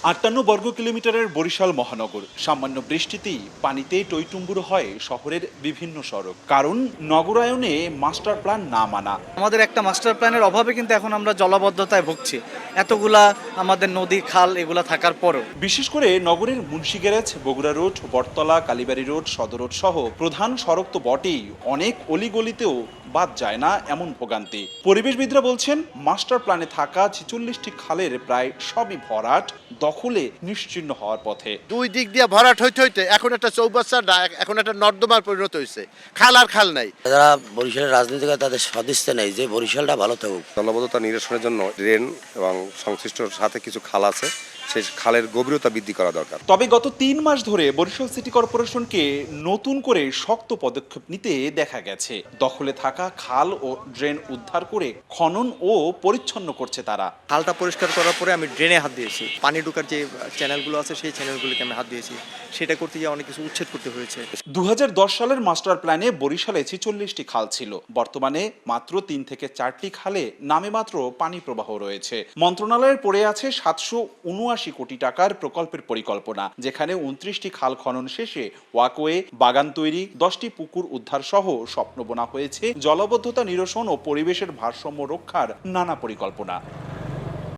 58 বর্গ কিলোমিটারের বরিশাল মহানগর সামান্য বৃষ্টিতেই পানিতে টইটুম্বুর হয় শহরের বিভিন্ন সড়ক। কারণ নগরায়নে মাস্টার প্ল্যান না মানা। আমাদের একটা মাস্টার প্ল্যানের অভাবে কিন্তু এখন আমরা জলাবদ্ধতায় ভুগছি, এতগুলা আমাদের নদী খাল এগুলা থাকার পরেও। বিশেষ করে নগরের মুন্সি গ্যারেজ, বগুড়া রোড, বটতলা, কালীবাড়ি রোড, সদর রোড সহ প্রধান সড়ক তো বটেই, অনেক অলিগলিতেও বাদ যায় না এমন ভোগান্তি। পরিবেশবিদরা বলছেন মাস্টার প্ল্যানে থাকা 46টি খালের প্রায় সবই ভরাট, দখলে নিশ্চিহ্ন হওয়ার পথে। দুই দিক দিয়ে ভরাট হইতে হইতে এখন একটা চৌবাচ্চা, এখন একটা নর্দমার পরিণত হয়েছে। খাল আর খাল নাই। যারা বরিশালের রাজনীতি করে তাদের সদিচ্ছা নেই যে বরিশালটা ভালো থাকুক। জলাবদ্ধতা নিরসনের জন্য ড্রেন এবং সংশ্লিষ্ট সাথে কিছু খাল আছে, সেই খালের গভীরতা বৃদ্ধি করা দরকার। তবে গত 3 মাস ধরে বরিশাল সিটি কর্পোরেশনকে নতুন করে শক্ত পদক্ষেপ নিতে দেখা গেছে। দখলে থাকা খাল ও ড্রেন উদ্ধার করে খনন ও পরিচ্ছন্ন করছে তারা। খালটা পরিষ্কার করার পরে আমি ড্রেনে হাত দিয়েছি, পানি ঢোকার যে চ্যানেলগুলো আছে সেই চ্যানেলগুলোকে আমি হাত দিয়েছি। সেটা করতে গিয়ে অনেক কিছু উচ্ছেদ করতে হয়েছে। 2010 সালের মাস্টার প্ল্যানে বরিশালে 46টি খাল ছিল। বর্তমানে মাত্র 3 থেকে 4টি খালে নামে মাত্র পানি প্রবাহ রয়েছে। মন্ত্রণালয়ের পড়ে আছে 779 কোটি টাকার প্রকল্পের পরিকল্পনা, যেখানে 29টি খাল খনন শেষে ওয়াকওয়ে, বাগান তৈরি, 10টি পুকুর উদ্ধার সহ স্বপ্ন বোনা হয়েছে জলাবদ্ধতা নিরসন ও পরিবেশের ভারসাম্য রক্ষার নানা পরিকল্পনা।